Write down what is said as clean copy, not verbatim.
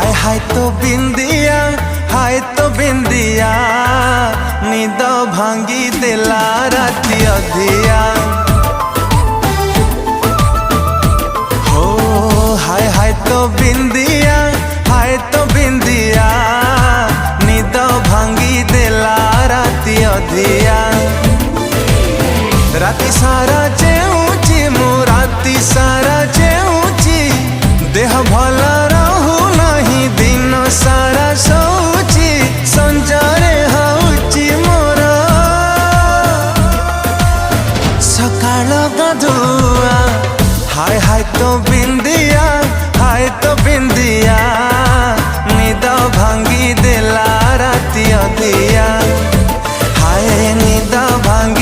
हाय तो बिंदिया निद भांगी देला राति अधिया। हो हाय तो बिंदिया निद भांगी देला राति अधिया। राति सारा चेऊची मु राति सारा चेऊची देह भला रहू नहीं दिन सारा सोची संजरे होची मोर सकाळ गाधुआ। हाय तो बिंदिया निद भांगी देला राति अधिया। हाय निद भांगी